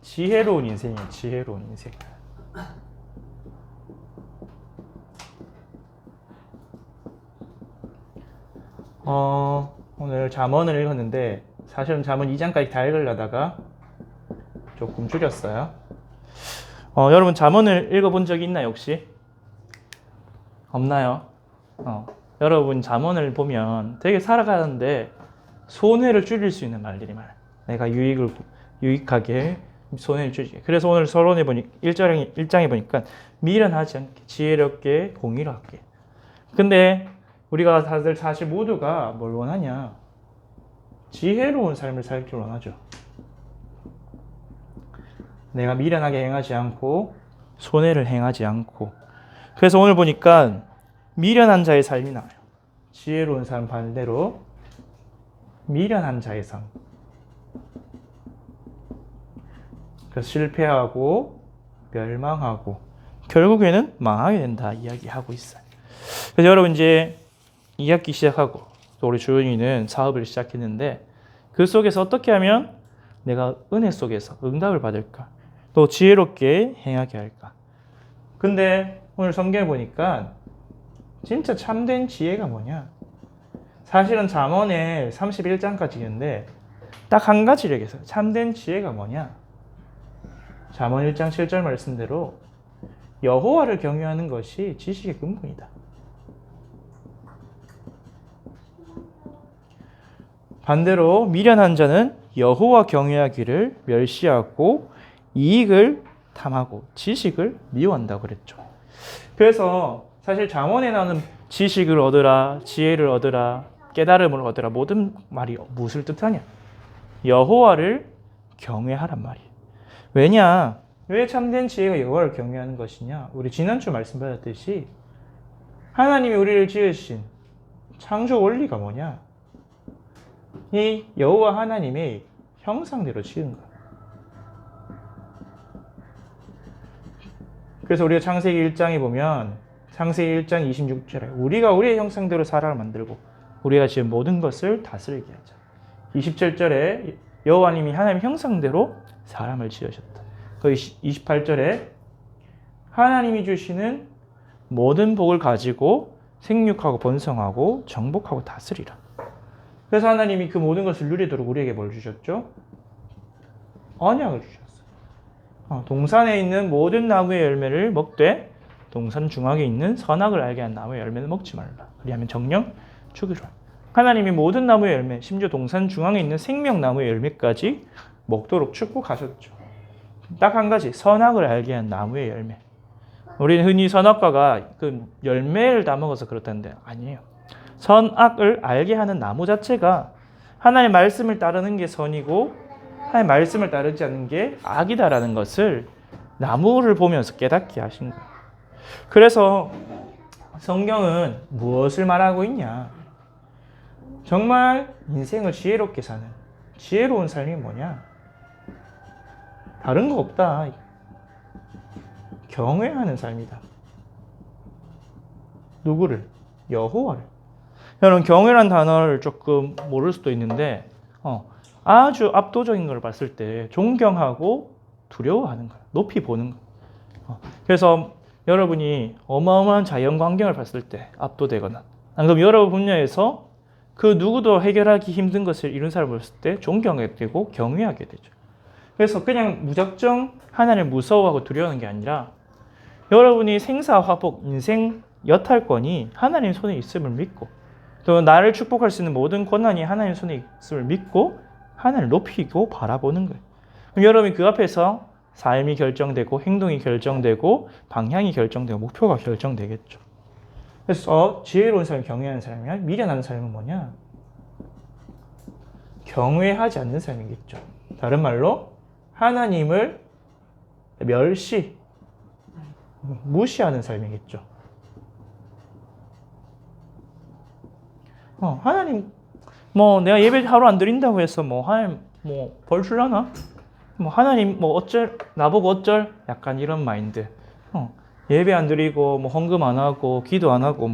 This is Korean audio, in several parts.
지혜로운 인생이에요. 지혜로운 인생. 오늘 잠언을 읽었는데 사실은 잠언 2장까지 다 읽으려다가 조금 줄였어요. 여러분 잠언을 읽어본 적이 있나요 혹시? 없나요? 여러분 잠언을 보면 되게 살아가는데 손해를 줄일 수 있는 말들이 많아요. 내가 유익하게 손해를 줄이게. 그래서 오늘 서론에 보니 1장에 보니까 미련하지 않게 지혜롭게 공의롭게. 근데 우리가 다들 사실 모두가 뭘 원하냐? 지혜로운 삶을 살길 원하죠. 내가 미련하게 행하지 않고 손해를 행하지 않고. 그래서 오늘 보니까 미련한 자의 삶이 나와요. 지혜로운 삶 반대로 미련한 자의 삶. 그래서 실패하고 멸망하고 결국에는 망하게 된다 이야기하고 있어요. 그래서 여러분 이제 2학기 시작하고 또 우리 주은이는 사업을 시작했는데 그 속에서 어떻게 하면 내가 은혜 속에서 응답을 받을까? 또 지혜롭게 행하게 할까? 근데 오늘 성경에 보니까 진짜 참된 지혜가 뭐냐? 사실은 잠언에 31장까지 있는데 딱 한 가지를 얘기했어요. 참된 지혜가 뭐냐? 잠언 1장 7절 말씀대로 여호와를 경외하는 것이 지식의 근본이다. 반대로 미련한 자는 여호와 경외하기를 멸시하고 이익을 탐하고 지식을 미워한다고 그랬죠. 그래서 사실 잠언에 나오는 지식을 얻으라, 지혜를 얻으라, 깨달음을 얻으라 모든 말이 무엇을 뜻하냐? 여호와를 경외하란 말이에요. 왜냐? 왜 참된 지혜가 여호와를 경외하는 것이냐? 우리 지난주 말씀 받았듯이 하나님이 우리를 지으신 창조 원리가 뭐냐? 이 여호와 하나님의 형상대로 지은 거야. 그래서 우리가 창세기 1장에 보면 창세기 1장 26절에 우리가 우리의 형상대로 사람을 만들고 우리가 지은 모든 것을 다스리게 하자. 27절에 여호와님이 하나님 형상대로 사람을 지으셨다. 그 28절에 하나님이 주시는 모든 복을 가지고 생육하고 번성하고 정복하고 다스리라. 그래서 하나님이 그 모든 것을 누리도록 우리에게 뭘 주셨죠? 언약을 주셨어요. 동산에 있는 모든 나무의 열매를 먹되 동산 중앙에 있는 선악을 알게 한 나무의 열매는 먹지 말라. 그리하면 정령 죽이라. 하나님이 모든 나무의 열매, 심지어 동산 중앙에 있는 생명나무의 열매까지 먹도록 축복하셨죠. 딱 한 가지, 선악을 알게 한 나무의 열매. 우리는 흔히 선악과가 그 열매를 다 먹어서 그렇다는데 아니에요. 선악을 알게 하는 나무 자체가 하나님의 말씀을 따르는 게 선이고 하나님의 말씀을 따르지 않는 게 악이다라는 것을 나무를 보면서 깨닫게 하신 거예요. 그래서 성경은 무엇을 말하고 있냐? 정말 인생을 지혜롭게 사는 지혜로운 삶이 뭐냐? 다른 거 없다. 경외하는 삶이다. 누구를? 여호와를. 여러분 경외라는 단어를 조금 모를 수도 있는데 아주 압도적인 걸 봤을 때 존경하고 두려워하는 거예요. 높이 보는 거예요. 그래서 여러분이 어마어마한 자연 광경을 봤을 때 압도되거나 그럼 여러 분야에서 그 누구도 해결하기 힘든 것을 이룬 사람을 봤을 때 존경하게 되고 경외하게 되죠. 그래서 그냥 무작정 하나님을 무서워하고 두려워하는 게 아니라 여러분이 생사화복, 인생 여탈권이 하나님 손에 있음을 믿고 또 나를 축복할 수 있는 모든 권한이 하나님 손에 있음을 믿고 하나님을 높이고 바라보는 거예요. 그럼 여러분이 그 앞에서 삶이 결정되고 행동이 결정되고 방향이 결정되고 목표가 결정되겠죠. 그래서 지혜로운 삶을 경외하는 삶이야. 미련한 삶은 뭐냐? 경외하지 않는 삶이겠죠. 다른 말로 하나님을 무시하는 삶이겠죠. 하나님 내가 예배 하루 안 드린다고 해서 하나님 벌 줄라나? 하나님 나보고 어쩔? 약간 이런 마인드. 예배 안 드리고 헌금 안 하고 기도 안 하고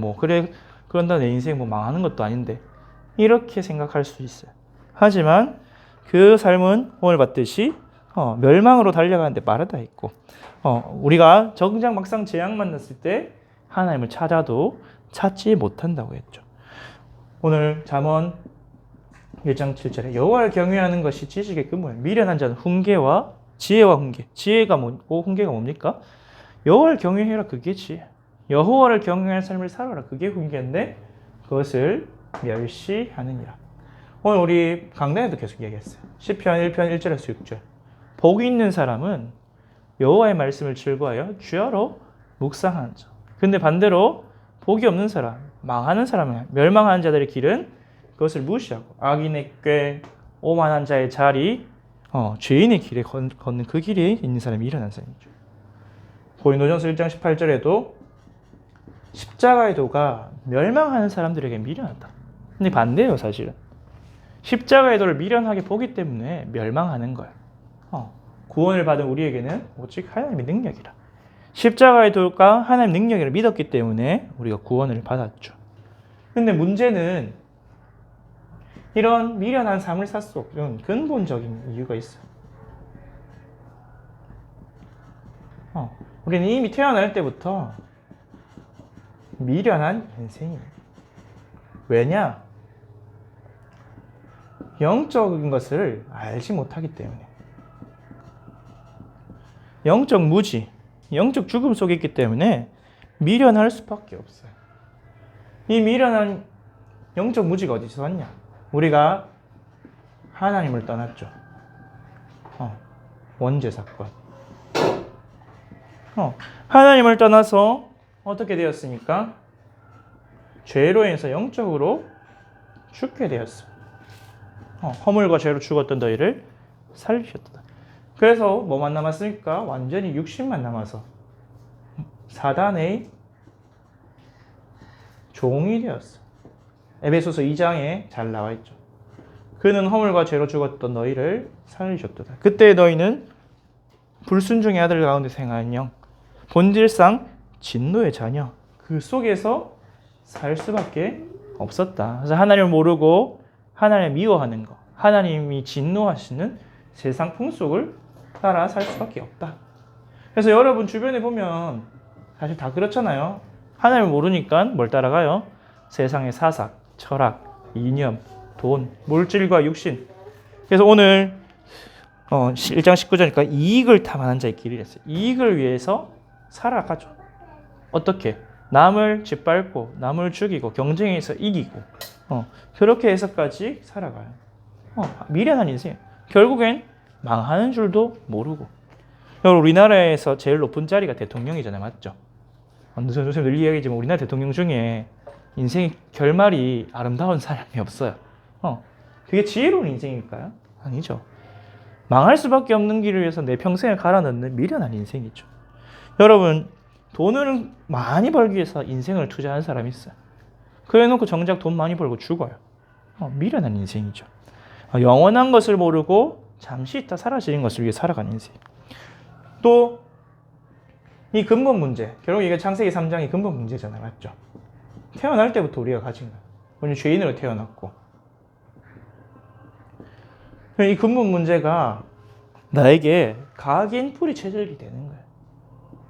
그런다 내 인생 망하는 것도 아닌데 이렇게 생각할 수 있어요. 하지만 그 삶은 오늘 봤듯이 멸망으로 달려가는데 빠르다 했고, 우리가 정작 막상 재앙 만났을 때 하나님을 찾아도 찾지 못한다고 했죠. 오늘 잠언 1장 7절에 여호와를 경외하는 것이 지식의 근본이야. 미련한 자는 훈계와 지혜와 훈계. 지혜가 뭐고 훈계가 뭡니까? 여호와를 경외해라, 그게 지혜. 여호와를 경외하는 삶을 살아라, 그게 훈계인데 그것을 멸시하느니라. 오늘 우리 강단에도 계속 얘기했어요. 시편 1편 1절에서 6절. 복이 있는 사람은 여호와의 말씀을 즐거워하여 주야로 묵상하는 자. 근데 반대로 복이 없는 사람, 망하는 사람은, 멸망하는 자들의 길은 그것을 무시하고 악인의 꾀, 오만한 자의 자리, 죄인의 길에 걷는 그 길에 있는 사람이 일어난 사람이죠. 고린도전서 1장 18절에도 십자가의 도가 멸망하는 사람들에게 미련하다. 근데 반대예요, 사실은. 십자가의 도를 미련하게 보기 때문에 멸망하는 거예요. 구원을 받은 우리에게는 오직 하나님의 능력이라. 십자가의 도가 하나님의 능력을 믿었기 때문에 우리가 구원을 받았죠. 근데 문제는 이런 미련한 삶을 살 수 없는 근본적인 이유가 있어요. 우리는 이미 태어날 때부터 미련한 인생이에요. 왜냐? 영적인 것을 알지 못하기 때문에. 영적 무지, 영적 죽음 속에 있기 때문에 미련할 수밖에 없어요. 이 미련한 영적 무지가 어디서 왔냐? 우리가 하나님을 떠났죠. 원죄 사건. 하나님을 떠나서 어떻게 되었습니까? 죄로 인해서 영적으로 죽게 되었습니다. 허물과 죄로 죽었던 너희를 살리셨다. 그래서 뭐만 남았습니까? 완전히 육신만 남아서 사단의 종이 되었어. 에베소서 2장에 잘 나와 있죠. 그는 허물과 죄로 죽었던 너희를 살리셨도다. 그때 너희는 불순종의 아들 가운데 생하는 영, 본질상 진노의 자녀, 그 속에서 살 수밖에 없었다. 그래서 하나님을 모르고 하나님을 미워하는 것, 하나님이 진노하시는 세상 풍속을 따라 살 수밖에 없다. 그래서 여러분 주변에 보면 사실 다 그렇잖아요. 하나님을 모르니까 뭘 따라가요? 세상의 사상, 철학, 이념, 돈, 물질과 육신. 그래서 오늘 1장 19절이니까 이익을 탐하는 자의 길이 됐어요. 이익을 위해서 살아가죠. 어떻게? 남을 짓밟고 남을 죽이고 경쟁에서 이기고 그렇게 해서까지 살아가요. 미련한 인생. 결국엔 망하는 줄도 모르고. 여러분 우리나라에서 제일 높은 자리가 대통령이잖아요. 맞죠? 선생님 늘 이야기하지만 우리나라 대통령 중에 인생의 결말이 아름다운 사람이 없어요. 그게 지혜로운 인생일까요? 아니죠. 망할 수밖에 없는 길을 위해서 내 평생을 갈아 넣는 미련한 인생이죠. 여러분 돈을 많이 벌기 위해서 인생을 투자하는 사람이 있어요. 그래 놓고 정작 돈 많이 벌고 죽어요. 미련한 인생이죠. 영원한 것을 모르고 잠시 있다 사라지는 것을 위해 살아가는 인생. 또 이 근본 문제, 결국 이게 창세기 3장이 근본 문제잖아요. 맞죠? 태어날 때부터 우리가 가진 거예요. 우리는 죄인으로 태어났고 이 근본 문제가 나에게 각인 풀이 체질이 되는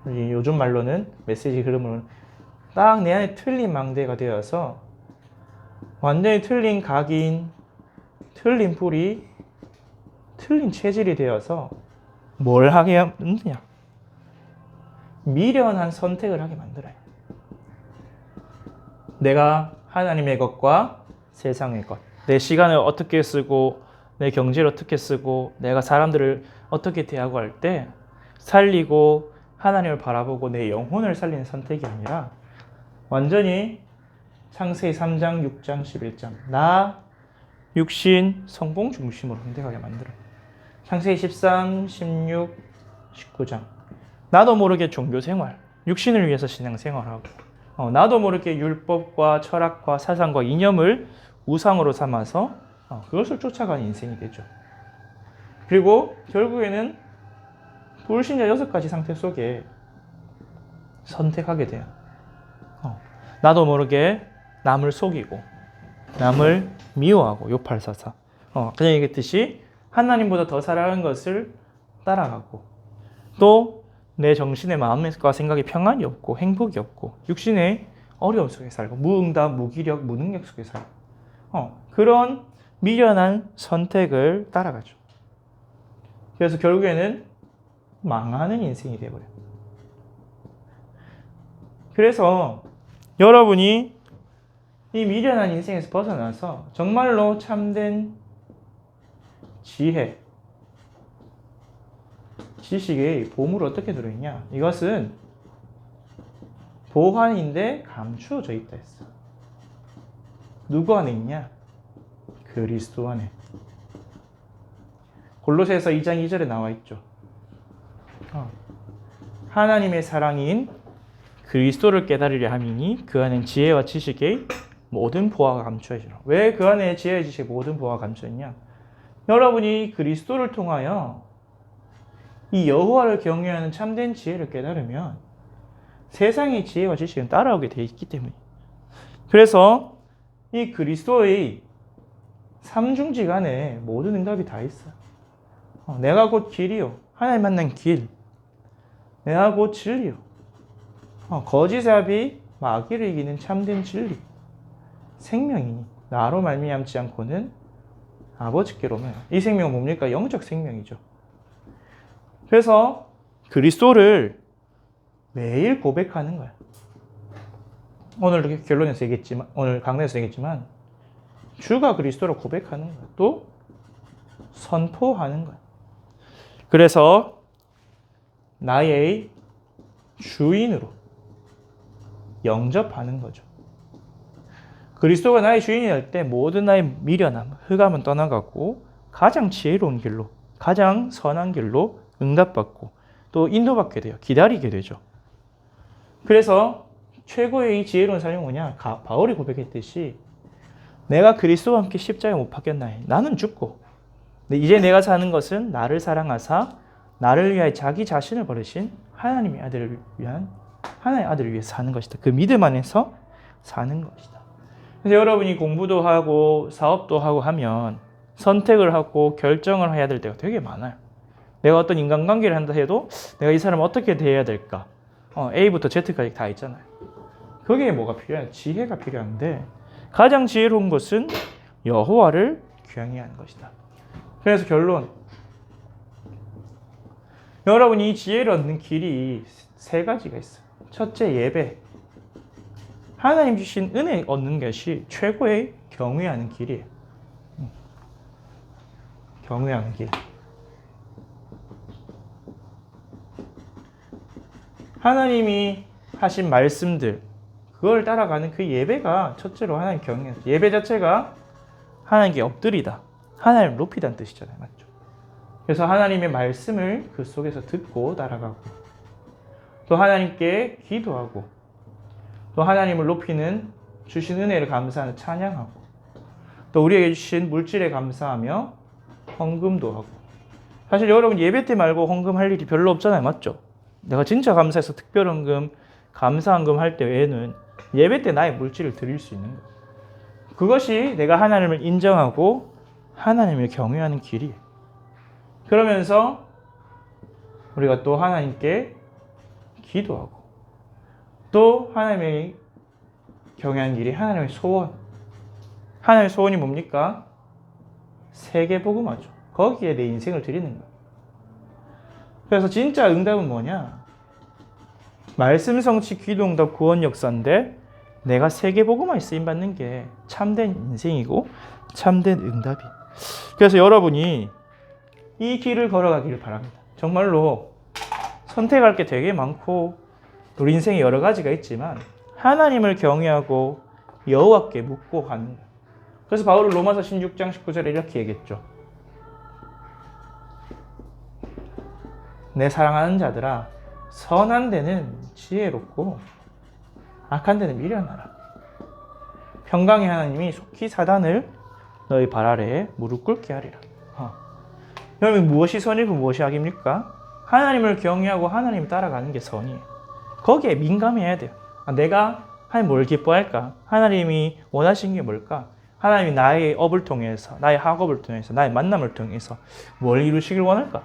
거예요. 요즘 말로는 메시지 흐름으로는 딱 내 안에 틀린 망대가 되어서 완전히 틀린 각인, 틀린 풀이, 틀린 체질이 되어서 뭘 하게 하느냐? 미련한 선택을 하게 만들어요. 내가 하나님의 것과 세상의 것, 내 시간을 어떻게 쓰고 내 경제를 어떻게 쓰고 내가 사람들을 어떻게 대하고 할 때 살리고 하나님을 바라보고 내 영혼을 살리는 선택이 아니라 완전히 창세기 3장, 6장, 11장 나, 육신, 성공 중심으로 선택하게 만들어요. 창세기 13, 16, 19장 나도 모르게 종교생활, 육신을 위해서 신앙생활하고 나도 모르게 율법과 철학과 사상과 이념을 우상으로 삼아서 그것을 쫓아가는 인생이 되죠. 그리고 결국에는 불신자 6가지 상태 속에 선택하게 돼요. 나도 모르게 남을 속이고 남을 미워하고 요팔사사 그냥 얘기했듯이 하나님보다 더 사랑하는 것을 따라가고 또 내 정신의 마음과 생각에 평안이 없고 행복이 없고 육신의 어려움 속에 살고 무응답, 무기력, 무능력 속에 살고 그런 미련한 선택을 따라가죠. 그래서 결국에는 망하는 인생이 되어버려요. 그래서 여러분이 이 미련한 인생에서 벗어나서 정말로 참된 지혜, 지식의 보물이 어떻게 들어있냐? 이것은 보환인데 감추어져 있다 했어. 누구 안에 있냐? 그리스도 안에. 골로새서 2장 2절에 나와 있죠. 하나님의 사랑인 그리스도를 깨달으려 함이니 그 안엔 지혜와 지식의 모든 보화가 감추어 있으라. 왜 그 안에 지혜와 지식의 모든 보화가 감추어 있냐? 여러분이 그리스도를 통하여 이 여호와를 경외하는 참된 지혜를 깨달으면 세상의 지혜와 지식은 따라오게 돼 있기 때문에. 그래서 이 그리스도의 삼중지간에 모든 응답이 다 있어요. 내가 곧 길이요, 하나님 만난 길. 내가 곧 진리요, 거짓의 합이 마귀를 이기는 참된 진리. 생명이니 나로 말미암지 않고는 아버지께로 오면. 이 생명은 뭡니까? 영적 생명이죠. 그래서 그리스도를 매일 고백하는 거야. 오늘 결론에서 얘기했지만, 오늘 강단에서 얘기했지만 주가 그리스도를 고백하는 거야. 또 선포하는 거야. 그래서 나의 주인으로 영접하는 거죠. 그리스도가 나의 주인이 될 때 모든 나의 미련함, 흑암은 떠나가고 가장 지혜로운 길로, 가장 선한 길로 응답받고 또 인도받게 돼요. 기다리게 되죠. 그래서 최고의 이 지혜로운 삶이 뭐냐? 바울이 고백했듯이 내가 그리스도와 함께 십자가에 못 박혔나니 나는 죽고 이제 내가 사는 것은 나를 사랑하사 나를 위하여 자기 자신을 버리신 하나님의 아들을 위한 하나님의 아들을 위해 사는 것이다. 그 믿음 안에서 사는 것이다. 그래서 여러분이 공부도 하고 사업도 하고 하면 선택을 하고 결정을 해야 될 때가 되게 많아요. 내가 어떤 인간관계를 한다 해도 내가 이 사람을 어떻게 대해야 될까? A부터 Z까지 다 있잖아요. 거기에 뭐가 필요해요? 지혜가 필요한데 가장 지혜로운 것은 여호와를 경외하는 것이다. 그래서 결론, 여러분이 이 지혜를 얻는 길이 세 가지가 있어요. 첫째, 예배. 하나님 주신 은혜 얻는 것이 최고의 경외하는 길이에요. 경외하는 길. 하나님이 하신 말씀들, 그걸 따라가는 그 예배가 첫째로 하나님 경외해요. 예배 자체가 하나님께 엎드리다, 하나님을 높이다는 뜻이잖아요. 맞죠? 그래서 하나님의 말씀을 그 속에서 듣고 따라가고 또 하나님께 기도하고 또 하나님을 높이는 주신 은혜를 감사하는 찬양하고 또 우리에게 주신 물질에 감사하며 헌금도 하고. 사실 여러분 예배 때 말고 헌금할 일이 별로 없잖아요. 맞죠? 내가 진짜 감사해서 특별헌금, 감사헌금 할 때 외에는 예배 때 나의 물질을 드릴 수 있는 거예요. 그것이 내가 하나님을 인정하고 하나님을 경외하는 길이에요. 그러면서 우리가 또 하나님께 기도하고 또 하나님의 경외하는 길이 하나님의 소원. 하나님의 소원이 뭡니까? 세계복음화죠. 거기에 내 인생을 드리는 거예요. 그래서 진짜 응답은 뭐냐? 말씀 성취 기도 응답 구원 역사인데 내가 세계복음화에 쓰임받는 게 참된 인생이고 참된 응답이. 그래서 여러분이 이 길을 걸어가기를 바랍니다. 정말로 선택할 게 되게 많고 우리 인생에 여러 가지가 있지만 하나님을 경외하고 여호와께 묻고 가는 거예요. 그래서 바울은 로마서 16장 19절에 이렇게 얘기했죠. 내 사랑하는 자들아, 선한 데는 지혜롭고 악한 데는 미련하라. 평강의 하나님이 속히 사단을 너희 발 아래에 무릎 꿇게 하리라. 여러분, 무엇이 선이고 무엇이 악입니까? 하나님을 경외하고 하나님을 따라가는 게 선이에요. 거기에 민감해야 돼요. 내가 하나님 뭘 기뻐할까? 하나님이 원하시는 게 뭘까? 하나님이 나의 업을 통해서, 나의 학업을 통해서, 나의 만남을 통해서 뭘 이루시길 원할까?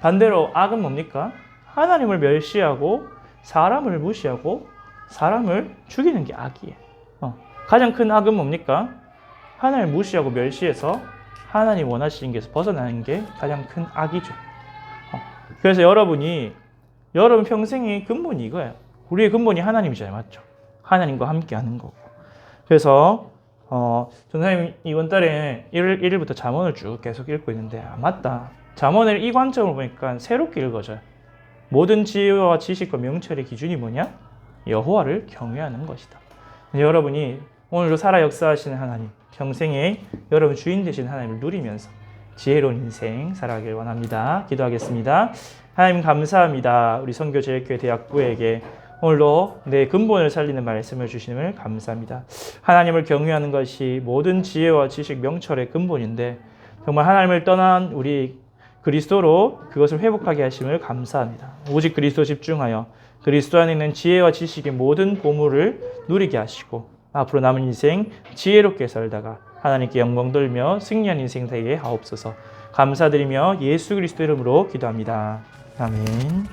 반대로 악은 뭡니까? 하나님을 멸시하고 사람을 무시하고 사람을 죽이는 게 악이에요. 가장 큰 악은 뭡니까? 하나님을 무시하고 멸시해서 하나님 원하시는 게서 벗어나는 게 가장 큰 악이죠. 그래서 여러분 평생의 근본이 이거예요. 우리의 근본이 하나님이잖아요. 맞죠? 하나님과 함께 하는 거고. 그래서 전사님 이번 달에 1일부터 잠언을 쭉 계속 읽고 있는데 맞다. 잠언을 이 관점으로 보니까 새롭게 읽어져요. 모든 지혜와 지식과 명철의 기준이 뭐냐? 여호와를 경외하는 것이다. 여러분이 오늘도 살아 역사하시는 하나님, 평생에 여러분 주인 되신 하나님을 누리면서 지혜로운 인생 살아가길 원합니다. 기도하겠습니다. 하나님 감사합니다. 우리 선교제일교회 대학부에게 오늘도 내 근본을 살리는 말씀을 주시님을 감사합니다. 하나님을 경외하는 것이 모든 지혜와 지식, 명철의 근본인데 정말 하나님을 떠난 우리 그리스도로 그것을 회복하게 하심을 감사합니다. 오직 그리스도 집중하여 그리스도 안에 있는 지혜와 지식의 모든 보물을 누리게 하시고 앞으로 남은 인생 지혜롭게 살다가 하나님께 영광 돌며 승리한 인생 되게 하옵소서. 감사드리며 예수 그리스도 이름으로 기도합니다. 아멘.